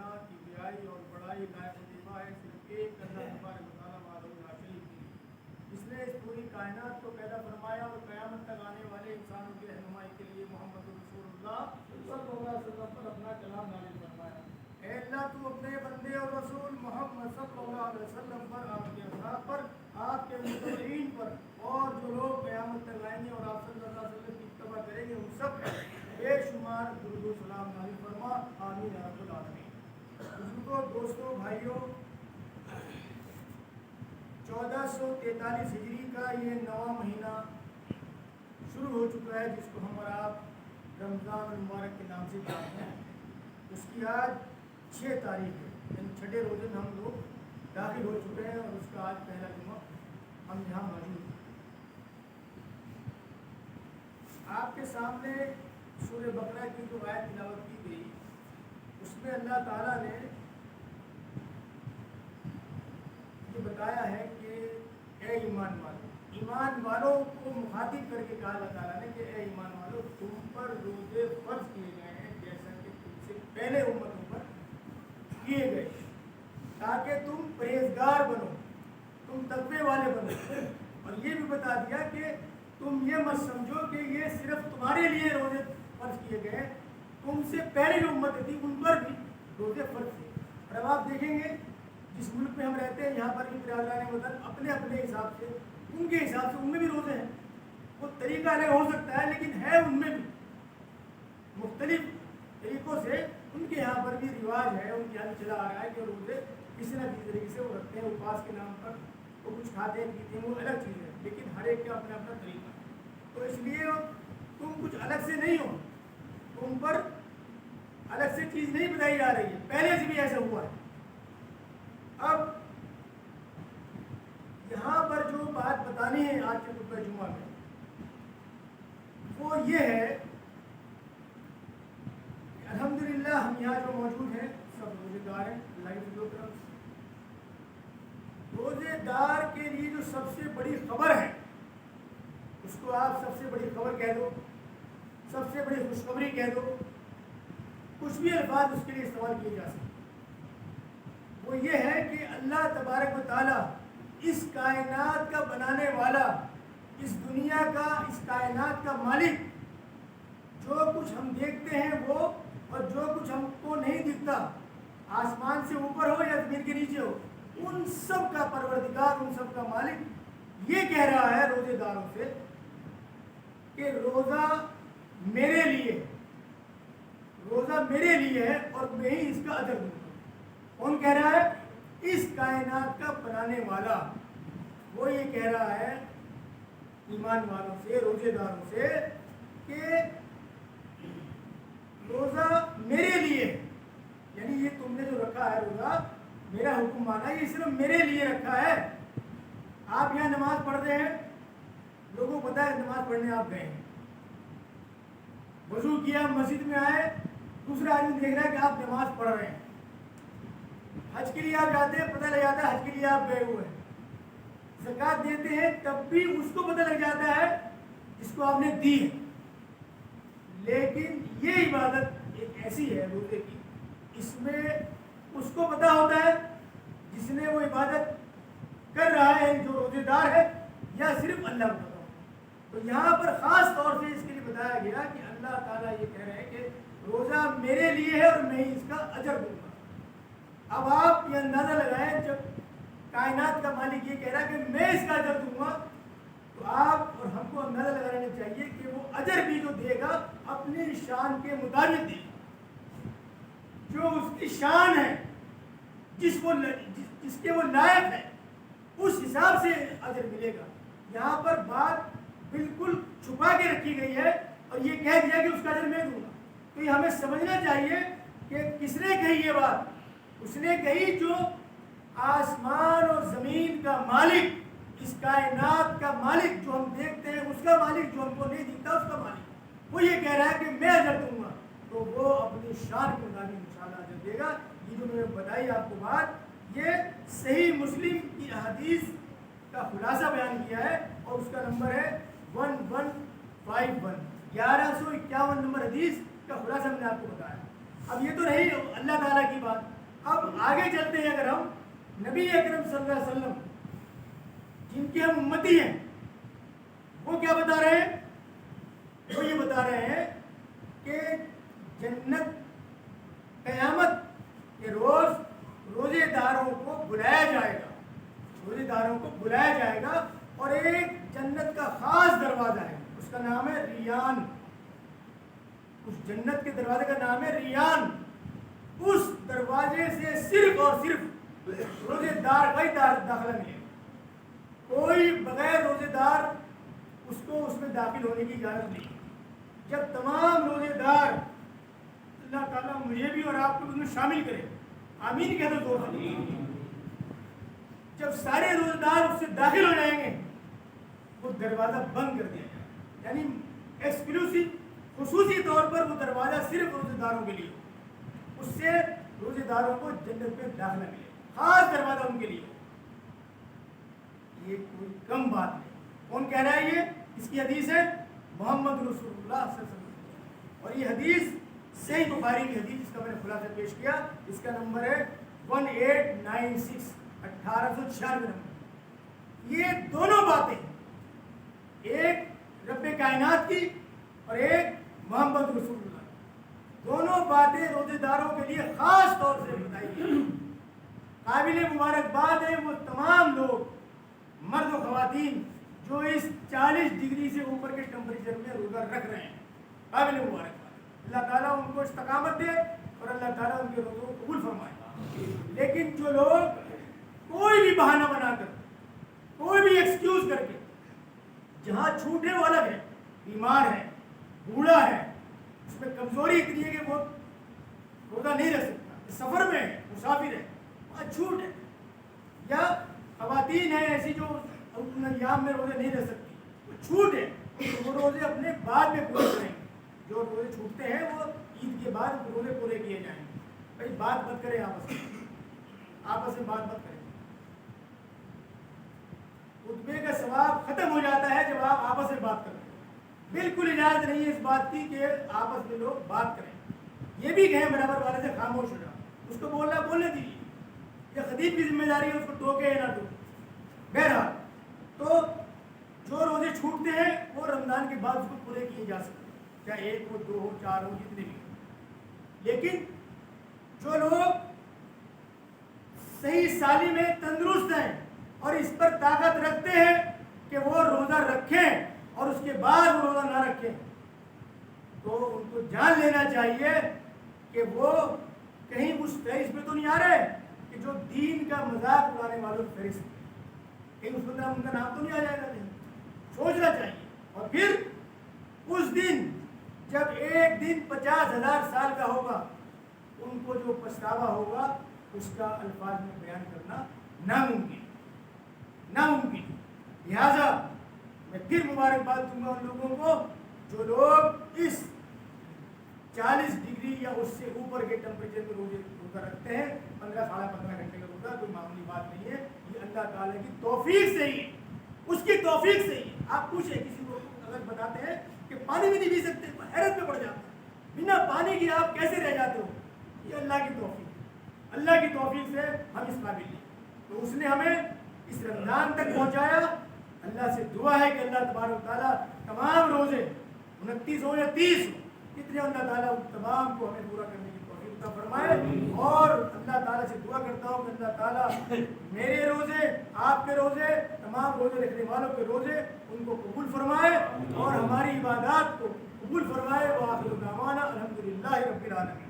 कायनात की ब्याई और बड़ाई लायक वजीफा है सिर्फ एक अल्लाह तबारक व तआला वाला शरीक की, जिसने इस पूरी कायनात को पैदा फरमाया और क़यामत तक आने वाले इंसानों की रहनुमाई के लिए मोहम्मद रसूलुल्लाह सल्लल्लाहु अलैहि वसल्लम पर अपना कलाम नाज़िल फरमाया। ऐ अल्लाह तू अपने बंदे और रसूल मोहम्मद सल्लल्लाहु अलैहि वसल्लम पर, आपके असहाब पर, आपके मुतबईन पर और जो लोग क़यामत तक आएंगे और आप सल्लल्लाहु अलैहि वसल्लम की इत्तबा करेंगे उन सब बेशुमार दुरूद व सलाम नाज़िल फरमा। आमीन या रब्बल आलमीन। बुजुर्गों, दोस्तों, भाइयों, 1443 हिजरी का ये 9वां महीना शुरू हो चुका है, जिसको हम और आप रमज़ान मुबारक के नाम से जानते हैं। उसकी आज 6 तारीख है, यानी छठे रोज़े में हम लोग दाखिल हो चुके हैं और उसका आज पहला जुम्मा हम यहाँ मौजूद हैं। आपके सामने सूरह बकरा की जो आयत तिलावत की गई, उसमें अल्लाह ताला ने ये बताया है कि ए ईमान वालों को मुखातिब करके कहा अल्लाह ताला ने कि ए ईमान वालों, तुम पर रोज़े फर्ज किए गए हैं जैसा कि तुमसे पहले उम्मतों पर किए गए, ताकि तुम परहेजगार बनो, तुम तक़वे वाले बनो। और ये भी बता दिया कि तुम ये मत समझो कि ये सिर्फ तुम्हारे लिए रोज़े फर्ज किए गए, तुमसे पहले जो उम्मत थी उन पर भी रोज़े फर्ज थे। और अब आप देखेंगे जिस मुल्क में हम रहते हैं, यहाँ पर भी बिरादरान वतन अपने अपने हिसाब से, उनके हिसाब से उनमें भी रोज़े हैं। वो तरीका अलग हो सकता है, लेकिन है उनमें भी मुख्तलिफ तरीक़ों से उनके यहाँ पर भी रिवाज है, उनके यहाँ भी चला आ रहा है कि रोज़े किसी न किसी तरीके से वो रखते हैं। उपवास के नाम पर वो कुछ खाते हैं पीते हैं, वो अलग चीज़ है, लेकिन हर एक का अपना अपना तरीका है। तो इसलिए तुम कुछ अलग से नहीं हो, तुम पर अलग से चीज़ नहीं बताई जा रही है, पहले से भी ऐसा हुआ है। अब यहाँ पर जो बात बतानी है आज के खुतबा जुम्मा में, वो ये है कि अल्हम्दुलिल्लाह हम यहाँ जो मौजूद हैं सब रोज़ेदार हैं। अल्लाह की तरफ रोज़ेदार के लिए जो सबसे बड़ी खबर है, उसको आप सबसे बड़ी खबर कह दो, सबसे बड़ी खुशखबरी कह दो, कुछ भी अल्फाज उसके लिए इस्तेमाल किए जा सकते। वो ये है कि अल्लाह तबारक व तआला, इस कायनात का बनाने वाला, इस दुनिया का, इस कायनात का मालिक, जो कुछ हम देखते हैं वो और जो कुछ हमको नहीं दिखता, आसमान से ऊपर हो या ज़मीन के नीचे हो, उन सब का परवरदिगार, उन सब का मालिक ये कह रहा है रोज़ेदारों से कि रोज़ा मेरे लिए है और मैं ही इसका अजर दूंगा। कौन कह रहा है? इस कायनात का बनाने वाला, वो ये कह रहा है ईमान वालों से, रोज़ेदारों से कि रोज़ा मेरे लिए, यानी ये तुमने जो रखा है रोज़ा, मेरा हुक्म माना, ये सिर्फ मेरे लिए रखा है। आप यहाँ नमाज पढ़ रहे हैं, लोगों को पता है नमाज पढ़ने आप गए हैं, वजू किया, मस्जिद में आए, दूसरा आदमी देख रहा है कि आप नमाज पढ़ रहे हैं। हज के लिए आप जाते हैं, पता लग जाता है हज के लिए आप गए हुए हैं। ज़कात देते हैं, तब भी उसको पता लग जाता है जिसको आपने दी है। लेकिन ये इबादत एक ऐसी है रोज़े की, इसमें उसको पता होता है जिसने वो इबादत कर रहा है, जो रोज़ेदार है, या सिर्फ अल्लाह को पता होता है। तो यहाँ पर ख़ास तौर से इसके लिए बताया गया कि अल्लाह ताला ये कह रहे हैं कि रोज़ा मेरे लिए है और मैं ही इसका अजर दूंगा। अब आप ये अंदाज़ा लगाएं, जब कायनात का मालिक ये कह रहा है कि मैं इसका अजर दूंगा, तो आप और हमको अंदाज़ा लगा लेना चाहिए कि वो अजर भी जो देगा अपनी शान के मुताबिक देगा, जो उसकी शान है, जिसके वो लायक है, उस हिसाब से अजर मिलेगा। यहाँ पर बात बिल्कुल छुपा के रखी गई है और ये कह दिया कि उसका अजर मैं दूंगा। तो ये हमें समझना चाहिए कि किसने कही ये बात? उसने कही जो आसमान और ज़मीन का मालिक, इस कायनात का मालिक, जो हम देखते हैं उसका मालिक, जो हमको नहीं दिखता उसका मालिक, वो ये कह रहा है कि मैं अजर दूंगा। तो वो अपनी शान के मुताबिक इंशाअल्लाह अजर देगा। ये जो मैंने बताई आपको बात, ये सही मुस्लिम की हदीस का खुलासा बयान किया है और उसका नंबर है 1151, 1151 नंबर हदीस का खुलासा मैंने आपको बताया। अब ये तो रही अल्लाह ताला की बात, آگے چلتے ہیں اگر ہم نبی اکرم صلی اللہ علیہ وسلم جن کے ہم امتی ہیں وہ کیا بتا رہے ہیں؟ وہ یہ بتا رہے ہیں کہ جنت قیامت کے روز روزے داروں کو بلایا جائے گا، روزے داروں کو بلایا جائے گا، اور ایک جنت کا خاص دروازہ ہے، اس کا نام ہے ریان۔ اس جنت کے دروازے کا نام ہے ریان۔ اس دروازے سے صرف اور صرف روزے دار کا ہی داخلہ ملے گا، کوئی بغیر روزے دار اس کو اس میں داخل ہونے کی اجازت نہیں۔ جب تمام روزے دار، اللہ تعالیٰ مجھے بھی اور آپ کو بھی اس میں شامل کرے، آمین کہہ دو زور سے۔ جب سارے روزے دار اس سے داخل ہو جائیں گے وہ دروازہ بند کر دیا جائے گا، یعنی ایکسکلوسیو خصوصی طور پر وہ دروازہ صرف روزے داروں کے لیے ہو، اس سے روزے داروں کو جنت میں داخلہ ملے، خاص دروازہ ان کے لیے ہو۔ یہ کوئی کم بات نہیں۔ کون کہہ رہا ہے یہ؟ اس کی حدیث ہے محمد رسول اللہ صلی اللہ علیہ وسلم، اور یہ حدیث صحیح بخاری کی حدیث جس کا میں نے خلاصہ پیش کیا، اس کا نمبر ہے 1896، 1896 نمبر۔ یہ دونوں باتیں، ایک رب کائنات کی اور ایک محمد رسول اللہ، دونوں باتیں روزے داروں کے لیے خاص طور سے بتائی گئی۔ قابل مبارکباد ہے وہ تمام لوگ، مرد و خواتین، جو اس 40 ڈگری سے اوپر کے ٹمپریچر میں روزہ رکھ رہے ہیں، قابل مبارکباد۔ اللہ تعالیٰ ان کو استقامت دے اور اللہ تعالیٰ ان کے روزوں کو قبول فرمائے۔ لیکن جو لوگ کوئی بھی بہانہ بنا کر، کوئی بھی ایکسکیوز کر کے، جہاں چھوٹے وہ الگ ہے، بیمار ہے، بوڑھا ہے، اس میں کمزوری اتنی ہے کہ وہ روزہ نہیں رکھ سکتا، سفر میں ہے، مسافر ہے، وہاں چھوٹ ہے، یا خواتین ہیں ایسی جو ایام میں روزے نہیں رہ سکتی، وہ چھوٹ ہے، تو وہ روزے اپنے بعد میں پورے کریں گے۔ جو روزے چھوٹتے ہیں وہ عید کے بعد روزے پورے کیے جائیں گے۔ بھائی بات مت کریں آپس میں، آپس میں بات مت کریں۔ خطبے کا ثواب ختم ہو جاتا ہے جب آپ آپس میں بات کرتے ہیں۔ بالکل اجازت نہیں ہے اس بات کی کہ آپس میں لوگ بات کریں۔ یہ بھی کہیں برابر والے سے خاموش ہو جاؤ، اس کو بولنا بولنے دیجیے، یہ خطیب کی ذمہ داری ہے اس کو ٹوکے یا نہ ٹوکے۔ بہرحال تو جو روزے چھوٹتے ہیں وہ رمضان کے بعد اس کو پورے کیے جا سکتے ہیں، چاہے 1 ہو، 2 ہو، 4 ہو، جتنے بھی ہو۔ لیکن جو لوگ صحیح سالی میں تندرست ہیں اور اس پر طاقت رکھتے ہیں کہ وہ روزہ رکھیں اور اس کے بعد وہ روزہ نہ رکھیں، تو ان کو جان لینا چاہیے کہ وہ کہیں اس فہرست میں تو نہیں آ رہے کہ جو دین کا مذاق اڑانے والوں کی فہرست ہے، کہیں اس میں ان کا نام تو نہیں آ جائے گا۔ نہیں، سوچنا چاہیے۔ اور پھر اس دن جب ایک دن 50,000 سال کا ہوگا، ان کو جو پچھتاوا ہوگا اس کا الفاظ میں بیان کرنا ناممکن۔ لہذا میں پھر مبارکباد دوں گا ان لوگوں کو جو لوگ اس 40 ڈگری یا اس سے اوپر کے ٹمپریچر میں روزہ رکھتے ہیں۔ 15 ساڑھے 15 گھنٹے کا روزہ کوئی معمولی بات نہیں ہے، یہ اللہ تعالیٰ کی توفیق سے ہی ہے، اس کی توفیق سے ہی۔ آپ پوچھیں کسی کو اگر بتاتے ہیں کہ پانی بھی نہیں پی سکتے، حیرت میں پڑ جاتا ہے، بنا پانی کے آپ کیسے رہ جاتے ہو؟ یہ اللہ کی توفیق، اللہ کی توفیق سے ہم اس قابل ہیں۔ تو اس نے ہمیں اس رمضان تک پہنچایا۔ اللہ سے دعا ہے کہ اللہ تبارک و تعالیٰ تمام روزے 29 ہو یا 30 ہو، کتنے اللہ تعالیٰ ان تمام کو ہمیں پورا کرنے کی توفیق عطا فرمائے۔ اور اللہ تعالیٰ سے دعا کرتا ہوں کہ اللہ تعالیٰ میرے روزے، آپ کے روزے، تمام روزے رکھنے والوں کے روزے ان کو قبول فرمائے اور ہماری عبادات کو قبول فرمائے۔ وآخر دعوانا الحمدللہ رب العالمین۔